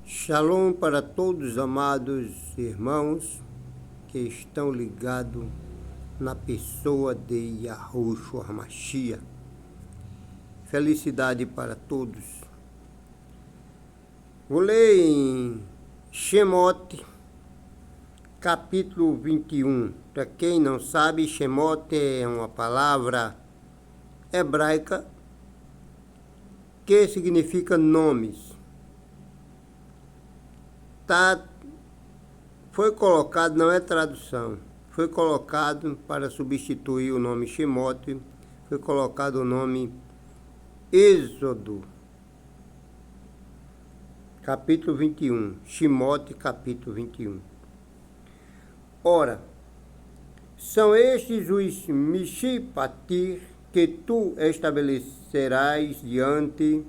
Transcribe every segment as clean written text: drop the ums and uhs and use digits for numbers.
Shalom para todos os amados irmãos que estão ligados na pessoa de Yahushua HaMashiach. Felicidade para todos. Vou ler em Shemot, capítulo 21. Para quem não sabe, Shemot é uma palavra hebraica que significa nomes. Foi colocado, não é tradução, foi colocado para substituir o nome Shemot, foi colocado o nome Êxodo, capítulo 21, Shemot, capítulo 21. Ora, são estes os Mishpatir que tu estabelecerás diante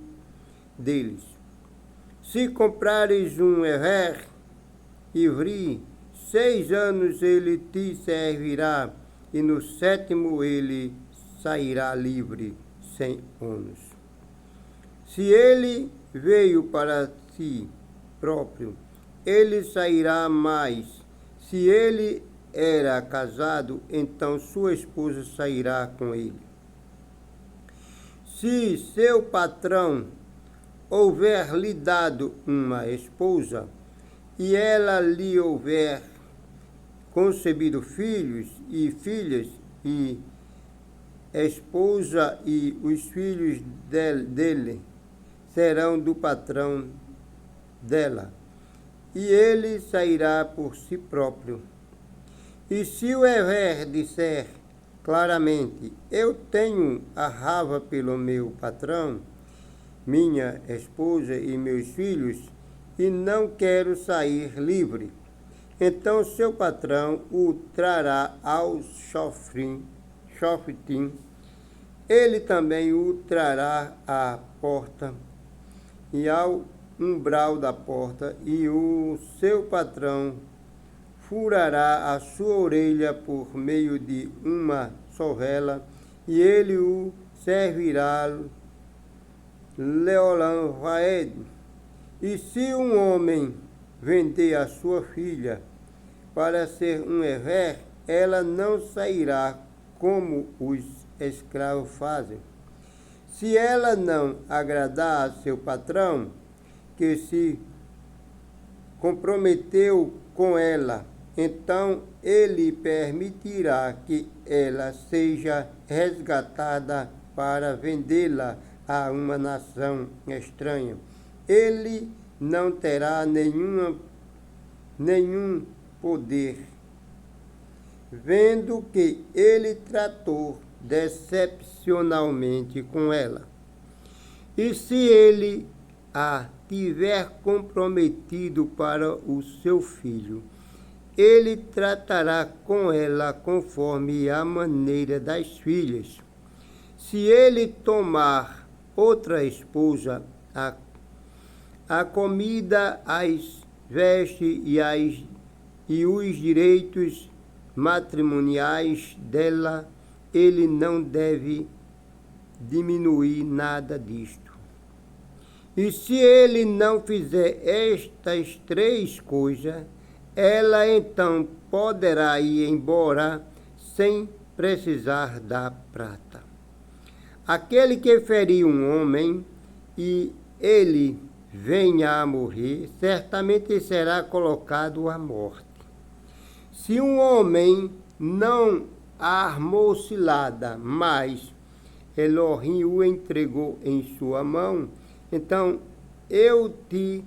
deles. Se comprares um Ever Ivri, 6 anos ele te servirá, e no 7º ele sairá livre, sem ônus. Se ele veio para si próprio, ele sairá mais. Se ele era casado, então sua esposa sairá com ele. Se seu patrão houver lhe dado uma esposa, e ela lhe houver concebido filhos e filhas, e esposa e os filhos dele serão do patrão dela, e ele sairá por si próprio. E se o Ever disser claramente, eu tenho a raiva pelo meu patrão, minha esposa e meus filhos, e não quero sair livre, então seu patrão o trará ao Shoftim, ele também o trará à porta e ao umbral da porta, e o seu patrão furará a sua orelha por meio de uma sovela, e ele o servirá Leolam Vaed. E se um homem vender a sua filha para ser um Ever, ela não sairá como os escravos fazem. Se ela não agradar a seu patrão, que se comprometeu com ela, então ele permitirá que ela seja resgatada para vendê-la a uma nação estranha. Ele não terá nenhum poder, vendo que ele tratou decepcionalmente com ela. E se ele a tiver comprometido para o seu filho, ele tratará com ela conforme a maneira das filhas. Se ele tomar outra esposa, a comida, as vestes e os direitos matrimoniais dela, ele não deve diminuir nada disto. E se ele não fizer estas 3 coisas, ela então poderá ir embora sem precisar da prata. Aquele que ferir um homem e ele venha a morrer, certamente será colocado à morte. Se um homem não armou cilada, mas Elohim o entregou em sua mão, então eu te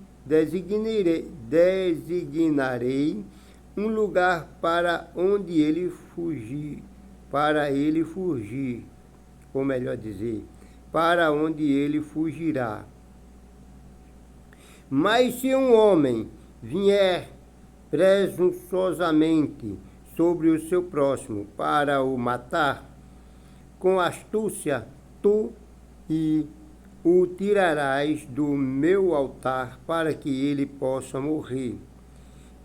designarei um lugar para onde ele fugir, ou melhor dizer, para onde ele fugirá. Mas se um homem vier presunçosamente sobre o seu próximo para o matar, com astúcia tu o tirarás do meu altar para que ele possa morrer.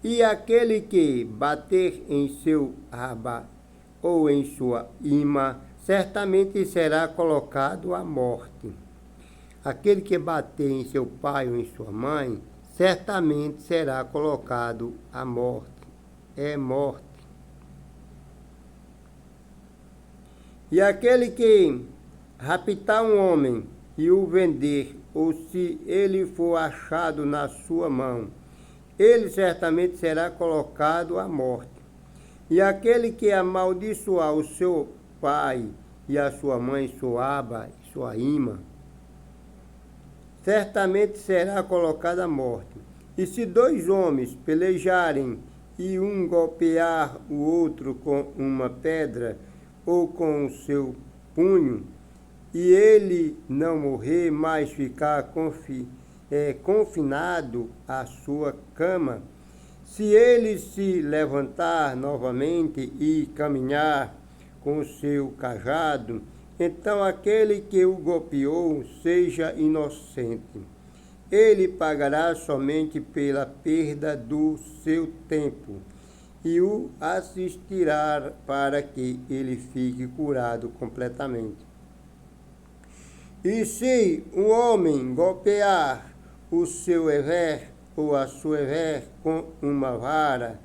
E aquele que bater em seu aba ou em sua ima, certamente será colocado à morte. Aquele que bater em seu pai ou em sua mãe, certamente será colocado à morte. É morte. E aquele que raptar um homem e o vender, ou se ele for achado na sua mão, ele certamente será colocado à morte. E aquele que amaldiçoar o seu pai e a sua mãe, sua aba e sua ima, certamente será colocado à morte. E se dois homens pelejarem e um golpear o outro com uma pedra ou com o seu punho, e ele não morrer, mas ficar confinado à sua cama, se ele se levantar novamente e caminhar com o seu cajado, então aquele que o golpeou seja inocente. Ele pagará somente pela perda do seu tempo e o assistirá para que ele fique curado completamente. E se um homem golpear o seu hever ou a sua hever com uma vara,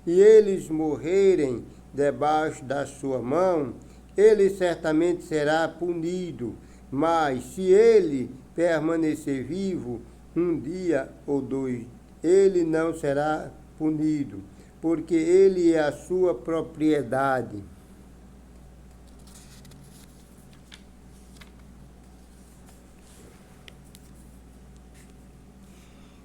e eles morrerem debaixo da sua mão, ele certamente será punido. Mas se ele permanecer vivo um dia ou dois, ele não será punido, porque ele é a sua propriedade.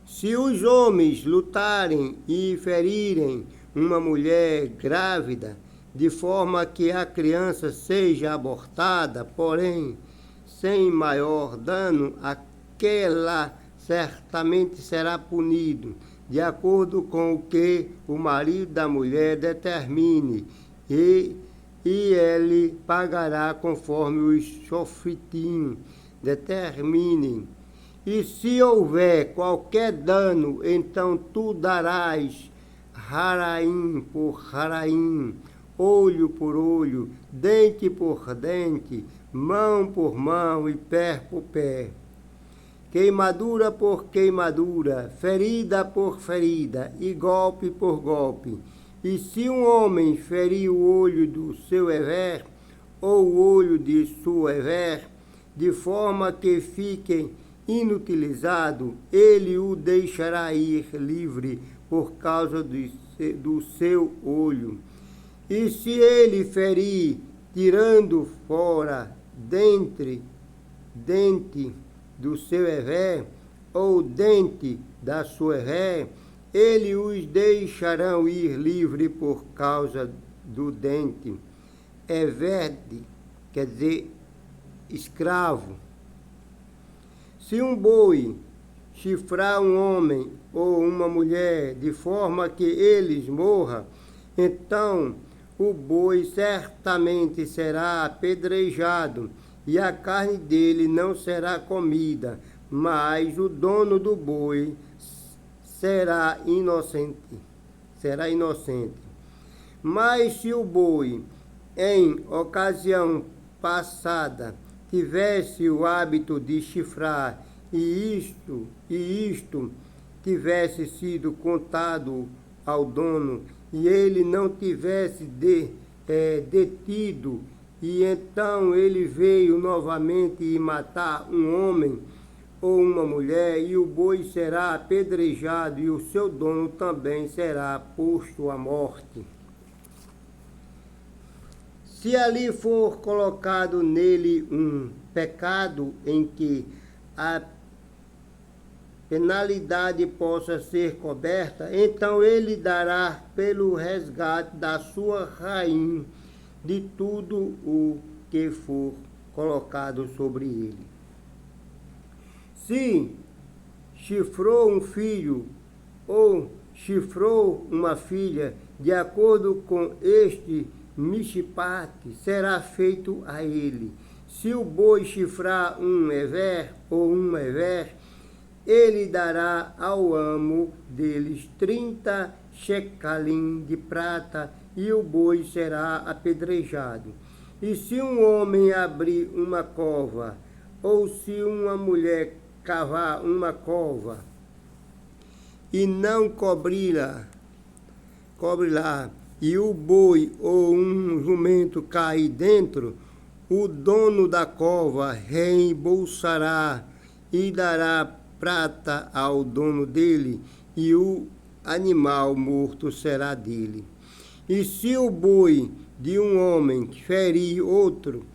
Se os homens lutarem e ferirem uma mulher grávida, de forma que a criança seja abortada, porém sem maior dano, aquela certamente será punido, de acordo com o que o marido da mulher determine, e ele pagará conforme os shofitim determinem. E se houver qualquer dano, então tu darás haraim por haraim, olho por olho, dente por dente, mão por mão e pé por pé. Queimadura por queimadura, ferida por ferida e golpe por golpe. E se um homem ferir o olho do seu hever ou o olho de sua hever, de forma que fiquem inutilizado, ele o deixará ir livre por causa do seu olho. E se ele ferir, tirando fora dente do seu hever, ou dente da sua hever, ele os deixarão ir livre por causa do dente. Everde, quer dizer, escravo. Se um boi chifrar um homem ou uma mulher de forma que eles morram, então o boi certamente será apedrejado e a carne dele não será comida, mas o dono do boi será inocente. Mas se o boi, em ocasião passada, tivesse o hábito de chifrar e isto tivesse sido contado ao dono e ele não tivesse detido, e então ele veio novamente e matar um homem ou uma mulher, e o boi será apedrejado e o seu dono também será posto à morte. Se ali for colocado nele um pecado em que a penalidade possa ser coberta, então ele dará pelo resgate da sua rainha de tudo o que for colocado sobre ele. Se chifrou um filho ou chifrou uma filha, de acordo com este mishpate, será feito a ele. Se o boi chifrar um hever ou uma hever, ele dará ao amo deles 30 shecalim de prata, e o boi será apedrejado. E se um homem abrir uma cova, ou se uma mulher cavar uma cova, e não cobri-la, e o boi ou um jumento cair dentro, o dono da cova reembolsará e dará prata ao dono dele, e o animal morto será dele. E se o boi de um homem ferir outro,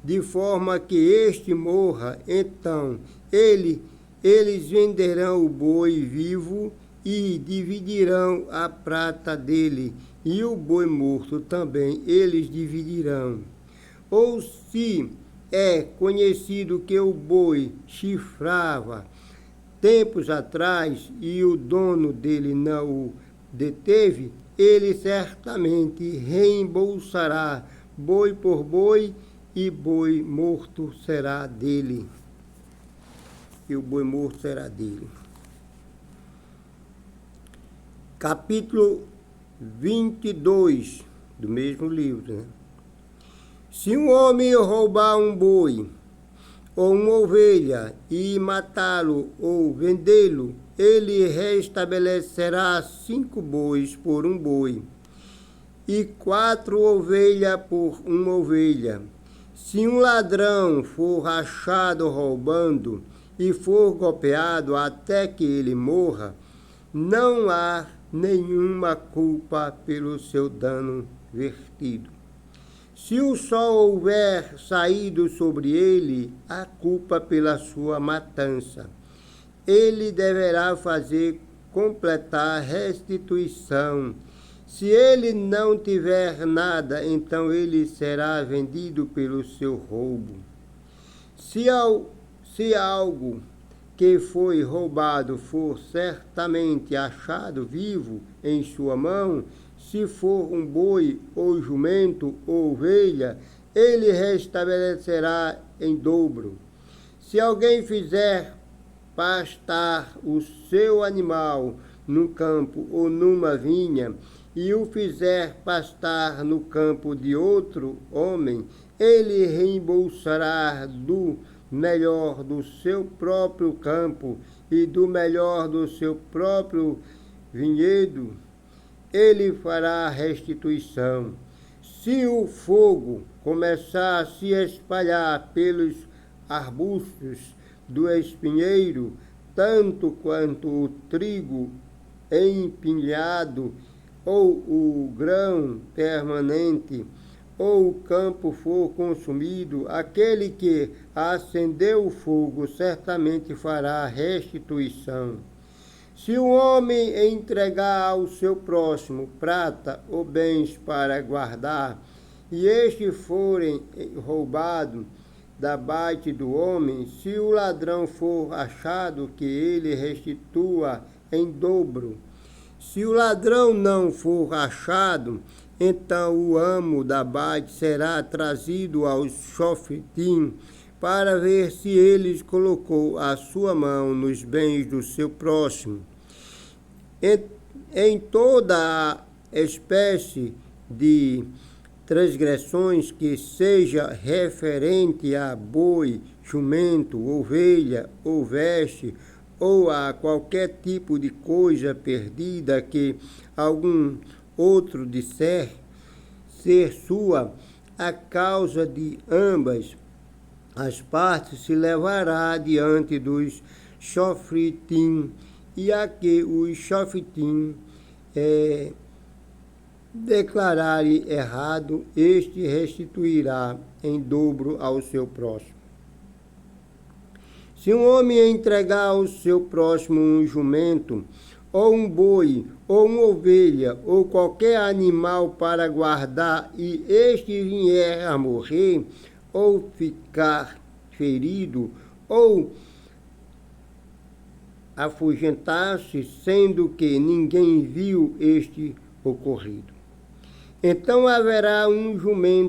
de forma que este morra, então eles venderão o boi vivo e dividirão a prata dele, e o boi morto também eles dividirão. Ou se é conhecido que o boi chifrava tempos atrás e o dono dele não o deteve, ele certamente reembolsará boi por boi, e boi morto será dele. E o boi morto será dele. Capítulo 22 do mesmo livro, né? Se um homem roubar um boi ou uma ovelha e matá-lo ou vendê-lo, ele restabelecerá 5 bois por um boi e 4 ovelhas por uma ovelha. Se um ladrão for achado roubando e for golpeado até que ele morra, não há nenhuma culpa pelo seu dano vertido. Se o sol houver saído sobre ele, a culpa pela sua matança. Ele deverá fazer completar restituição. Se ele não tiver nada, então ele será vendido pelo seu roubo. Se algo que foi roubado for certamente achado vivo em sua mão, se for um boi ou jumento ou ovelha, ele restabelecerá em dobro. Se alguém fizer pastar o seu animal num campo ou numa vinha, e o fizer pastar no campo de outro homem, ele reembolsará do melhor do seu próprio campo e do melhor do seu próprio vinhedo. Ele fará restituição. Se o fogo começar a se espalhar pelos arbustos do espinheiro, tanto quanto o trigo empilhado, ou o grão permanente, ou o campo for consumido, aquele que acendeu o fogo certamente fará restituição. Se um homem entregar ao seu próximo prata ou bens para guardar, e estes forem roubados da parte do homem, se o ladrão for achado, que ele restitua em dobro. Se o ladrão não for achado, então o amo da bate será trazido aos shoftim para ver se ele colocou a sua mão nos bens do seu próximo. Em toda a espécie de transgressões que seja referente a boi, jumento, ovelha ou veste, ou a qualquer tipo de coisa perdida que algum outro disser ser sua, a causa de ambas as partes se levará diante dos shoftim, e a que os shoftim declararem errado, este restituirá em dobro ao seu próximo. Se um homem entregar ao seu próximo um jumento, ou um boi, ou uma ovelha, ou qualquer animal para guardar, e este vier a morrer, ou ficar ferido, ou afugentar-se, sendo que ninguém viu este ocorrido, então haverá um juramento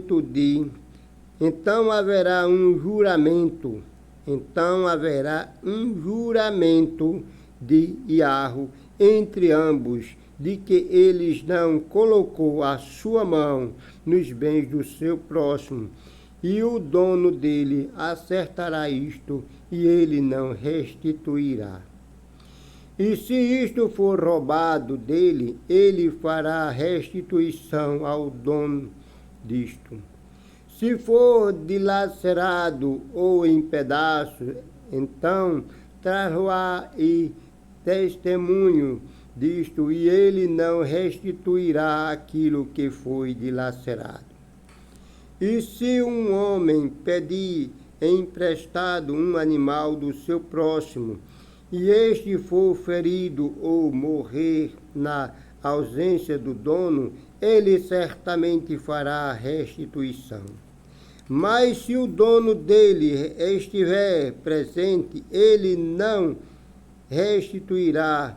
de Iarro entre ambos, de que eles não colocou a sua mão nos bens do seu próximo, e o dono dele acertará isto, e ele não restituirá. E se isto for roubado dele, ele fará restituição ao dono disto. Se for dilacerado ou em pedaços, então trará e testemunho disto, e ele não restituirá aquilo que foi dilacerado. E se um homem pedir emprestado um animal do seu próximo, e este for ferido ou morrer na ausência do dono, ele certamente fará restituição. Mas se o dono dele estiver presente, ele não restituirá.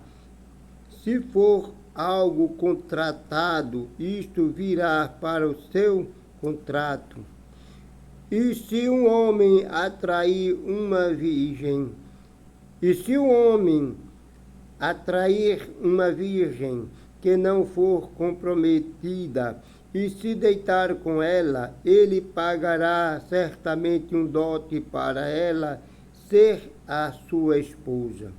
Se for algo contratado, isto virá para o seu contrato. E se um homem atrair uma virgem, que não for comprometida e se deitar com ela, ele pagará certamente um dote para ela ser a sua esposa.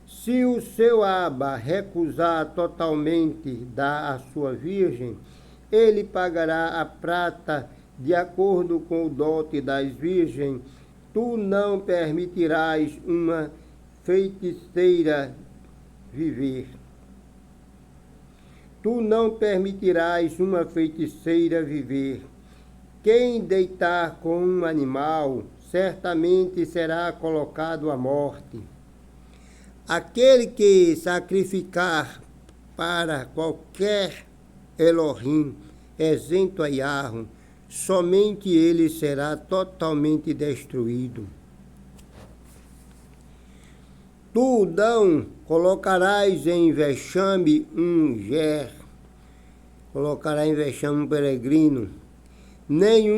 Se o seu aba recusar totalmente dar a sua virgem, ele pagará a prata de acordo com o dote das virgens. Tu não permitirás uma feiticeira viver. Tu não permitirás uma feiticeira viver. Quem deitar com um animal, certamente será colocado à morte. Aquele que sacrificar para qualquer Elohim, exento a Yahweh, somente ele será totalmente destruído. Tu não colocarás em vexame um ger, colocará em vexame um peregrino, nem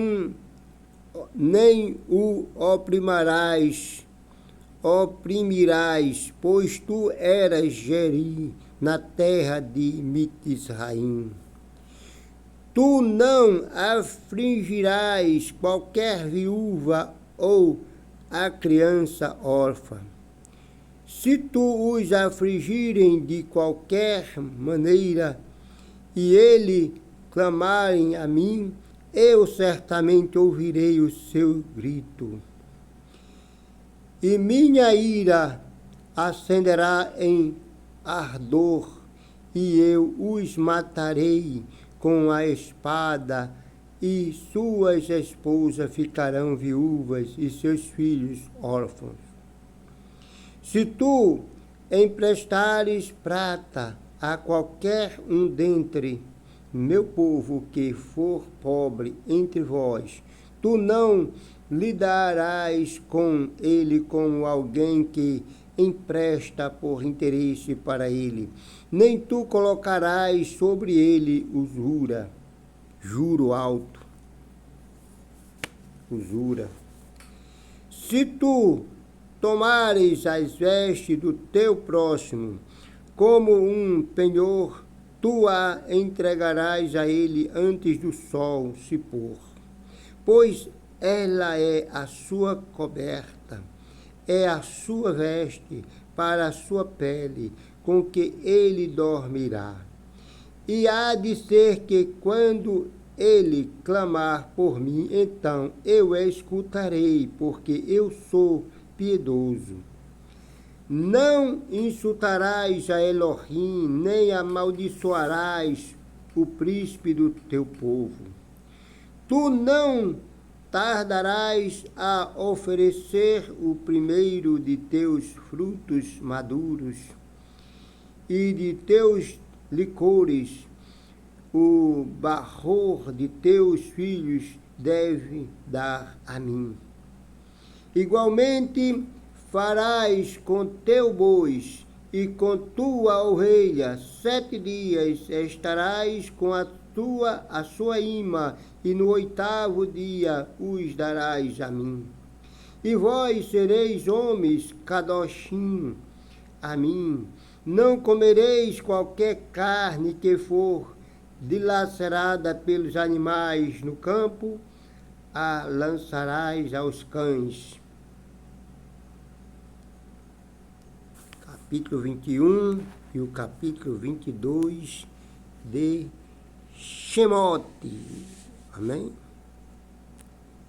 o oprimirás, pois tu eras Geri na terra de Mitzraim. Tu não afligirás qualquer viúva ou a criança órfã. Se tu os afligirem de qualquer maneira, e eles clamarem a mim, eu certamente ouvirei o seu grito. E minha ira acenderá em ardor, e eu os matarei com a espada, e suas esposas ficarão viúvas e seus filhos órfãos. Se tu emprestares prata a qualquer um dentre meu povo que for pobre entre vós, tu não lidarás com ele como alguém que empresta por interesse para ele, nem tu colocarás sobre ele usura, juro alto, usura. Se tu tomares as vestes do teu próximo como um penhor, tu a entregarás a ele antes do sol se pôr, pois ela é a sua coberta, é a sua veste para a sua pele, com que ele dormirá. E há de ser que quando ele clamar por mim, então eu escutarei, porque eu sou piedoso. Não insultarás a Elohim, nem amaldiçoarás o príncipe do teu povo. Tu não tardarás a oferecer o primeiro de teus frutos maduros e de teus licores, o barror de teus filhos deve dar a mim. Igualmente farás com teu bois e com tua ovelha, 7 dias estarás com a sua ima, e no 8º dia os darás a mim. E vós sereis homens kadoshim a mim. Não comereis qualquer carne que for dilacerada pelos animais no campo, a lançarás aos cães. capítulo 21 e o capítulo 22 de Shemote. Amém?